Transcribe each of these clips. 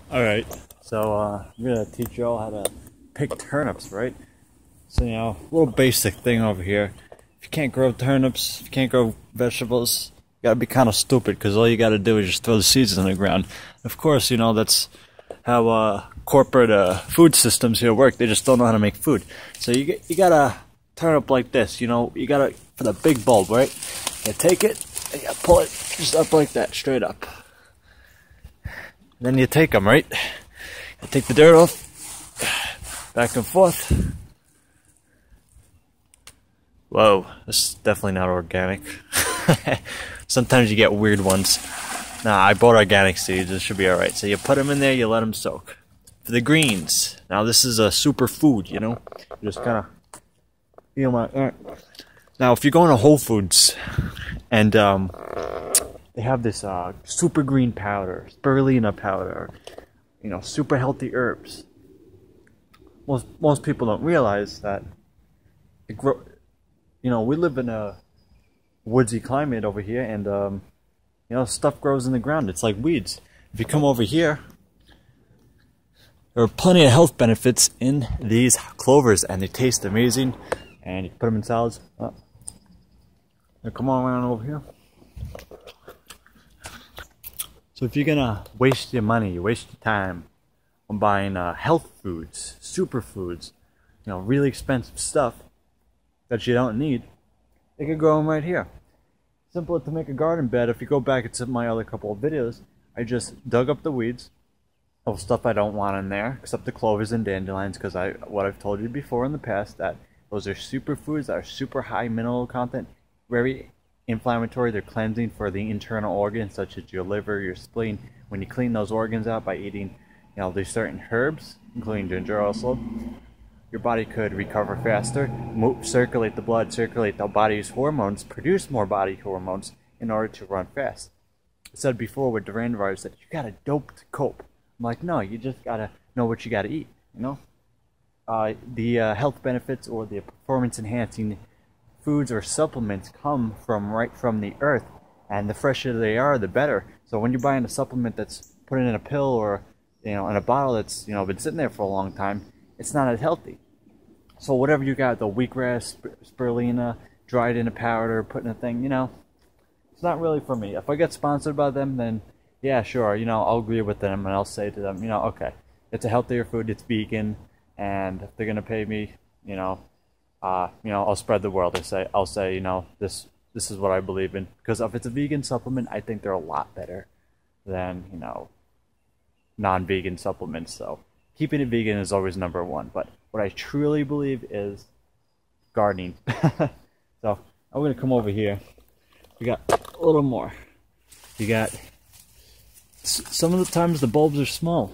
Alright, so I'm gonna teach you all how to pick turnips, right? So, a little basic thing over here. If you can't grow turnips, if you can't grow vegetables, you gotta be kind of stupid, because all you gotta do is just throw the seeds in the ground. Of course, that's how corporate food systems here work. They just don't know how to make food. So you got a turnip like this, you gotta, for the big bulb, right? You take it, and you pull it just up like that, straight up. Then you take them, right? You take the dirt off, back and forth. Whoa, this is definitely not organic. Sometimes you get weird ones. Nah, I bought organic seeds, it should be alright. So you put them in there, you let them soak. For the greens, now this is a super food, You just kind of feel my... Now, if you're going to Whole Foods, and they have this super green powder, spirulina powder, super healthy herbs. Most people don't realize that we live in a woodsy climate over here, and stuff grows in the ground. It's like weeds. If you come over here, there are plenty of health benefits in these clovers, and they taste amazing. And you put them in salads. Now come on around over here. So if you're gonna waste your money, you waste your time on buying health foods, superfoods, really expensive stuff that you don't need, you can grow them right here. Simple to make a garden bed. If you go back into my other couple of videos, I just dug up the weeds of stuff I don't want in there, except the clovers and dandelions, because what I've told you before in the past, that those are superfoods that are super high mineral content, very inflammatory. They're cleansing for the internal organs, such as your liver, your spleen. When you clean those organs out by eating, these certain herbs, including ginger also, your body could recover faster, circulate the blood, circulate the body's hormones, produce more body hormones in order to run fast. I said before with Duran virus that you gotta dope to cope. I'm like, no, you just gotta know what you gotta eat, The health benefits or the performance enhancing foods or supplements come right from the earth, and the fresher they are, the better. So when you're buying a supplement that's put in a pill or in a bottle that's been sitting there for a long time, it's not as healthy. So whatever you got, the wheatgrass, spirulina, dried in a powder, put in a thing, it's not really for me. If I get sponsored by them, then yeah, sure, I'll agree with them, and I'll say to them, okay, it's a healthier food, it's vegan, and if they're gonna pay me, I'll spread the word. I'll say, this is what I believe in. Because if it's a vegan supplement, I think they're a lot better than, non-vegan supplements. So keeping it vegan is always number one. But what I truly believe is gardening. So I'm gonna come over here. We got a little more. You got some of the times the bulbs are small,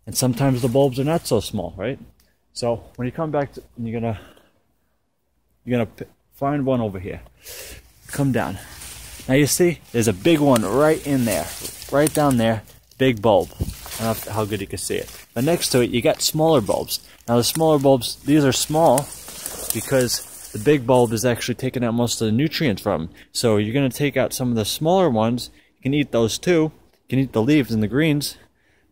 and sometimes the bulbs are not so small, right? So when you come back to, you're gonna find one over here. Come down. Now you see, there's a big one right in there, right down there, big bulb. I don't know how good you can see it. But next to it, you got smaller bulbs. Now the smaller bulbs, these are small because the big bulb is actually taking out most of the nutrients from them. So you're gonna take out some of the smaller ones. You can eat those too. You can eat the leaves and the greens,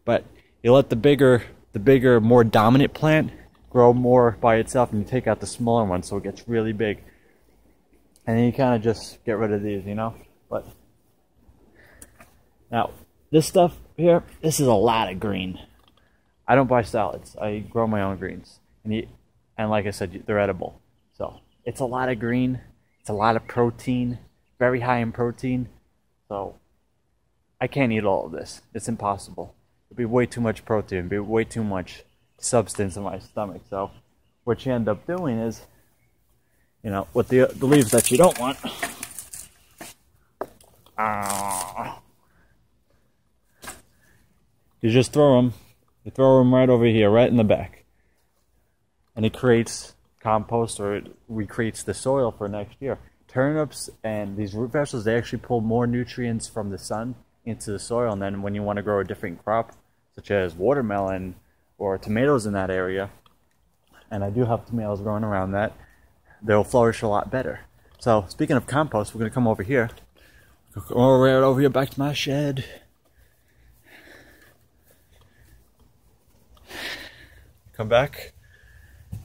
but you let the bigger, more dominant plant grow more by itself, and you take out the smaller one so it gets really big, and then you kind of just get rid of these, But now this stuff here, this is a lot of green. I don't buy salads. I grow my own greens, and like I said, they're edible. So it's a lot of green. It's a lot of protein, very high in protein. So I can't eat all of this. It's impossible. It'd be way too much protein. It'd be way too much substance in my stomach. So what you end up doing is, with the leaves that you don't want, you just throw them. You throw them right over here, right in the back, and it creates compost, or it recreates the soil for next year. Turnips and these root vegetables, they actually pull more nutrients from the sun into the soil, and then when you want to grow a different crop, such as watermelon or tomatoes in that area, and I do have tomatoes growing around that, they'll flourish a lot better. So speaking of compost, we're going to come over here. Go right over here back to my shed. come back.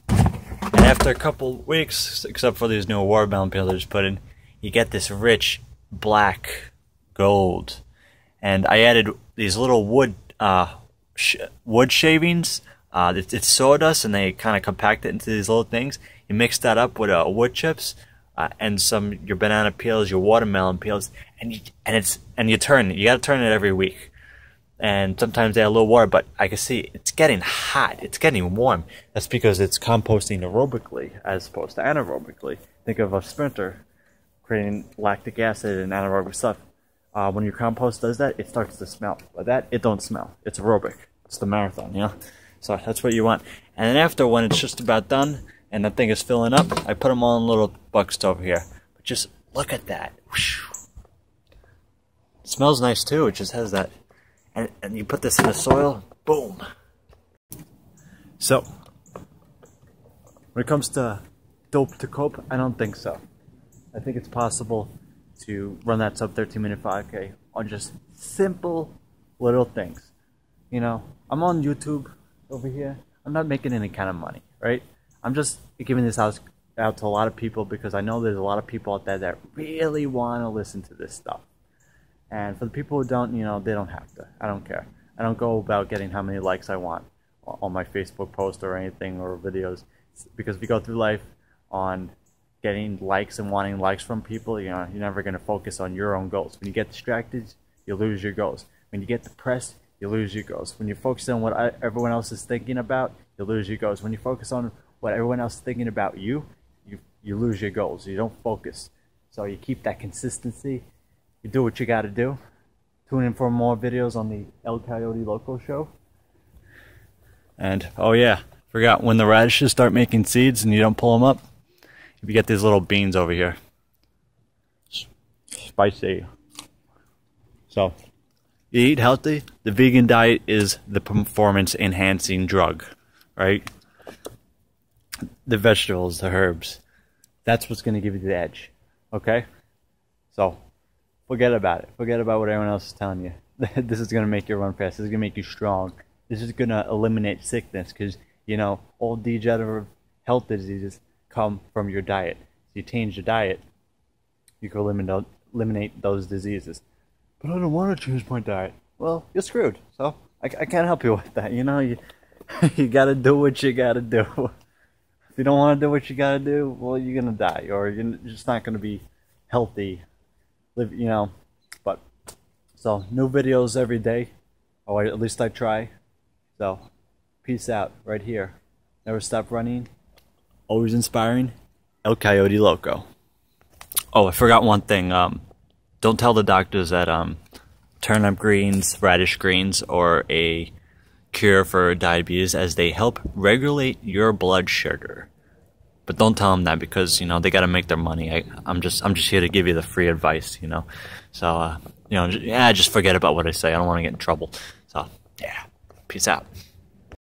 And after a couple weeks, except for these new watermelon peels I just put in, you get this rich black gold. And I added these little wood shavings. It's sawdust, and they kind of compact it into these little things. You mix that up with wood chips and your banana peels, your watermelon peels, and you turn it. You gotta turn it every week. And sometimes they add a little water, but I can see it's getting hot. It's getting warm. That's because it's composting aerobically as opposed to anaerobically. Think of a sprinter creating lactic acid and anaerobic stuff. When your compost does that, it starts to smell. But that, it don't smell. It's aerobic. It's the marathon, you know? So that's what you want. And then after, when it's just about done and the thing is filling up, I put them all in little buckets over here. But just look at that. It smells nice too. It just has that. And you put this in the soil, boom. So, when it comes to dope to cope, I don't think so. I think it's possible to run that sub 13-minute 5K on just simple little things. You know, I'm on YouTube over here. I'm not making any kind of money, right? I'm just giving this out to a lot of people because I know there's a lot of people out there that really want to listen to this stuff. And for the people who don't, you know, they don't have to. I don't care. I don't go about getting how many likes I want on my Facebook post or anything or videos. Because if you go through life on getting likes and wanting likes from people, you know, you're never going to focus on your own goals. When you get distracted, you lose your goals. When you get depressed, you lose your goals. When you focus on what everyone else is thinking about, you lose your goals. When you focus on what everyone else is thinking about you lose your goals. You don't focus. So you keep that consistency. You do what you got to do. Tune in for more videos on the El Coyote Loco show. And, oh yeah, forgot, when the radishes start making seeds and you don't pull them up, you get these little beans over here. Spicy. So, you eat healthy. The vegan diet is the performance enhancing drug, right? The vegetables, the herbs. That's what's going to give you the edge. Okay? So, forget about it. Forget about what everyone else is telling you. This is going to make you run fast. This is going to make you strong. This is going to eliminate sickness because, you know, all degenerative health diseases come from your diet. If you change your diet, you can eliminate those diseases. But I don't want to change my diet. Well, you're screwed. So I can't help you with that. You know, you got to do what you got to do. If you don't want to do what you got to do, well, you're going to die. Or you're just not going to be healthy. You know, but so new videos every day, or at least I try. So peace out right here. Never stop running, always inspiring. El Coyote Loco. Oh, I forgot one thing. Don't tell the doctors that turnip greens, radish greens are a cure for diabetes, as they help regulate your blood sugar. But don't tell them that because, you know, they got to make their money. I'm just here to give you the free advice, you know. So, you know, yeah, just forget about what I say. I don't want to get in trouble. So, yeah, peace out.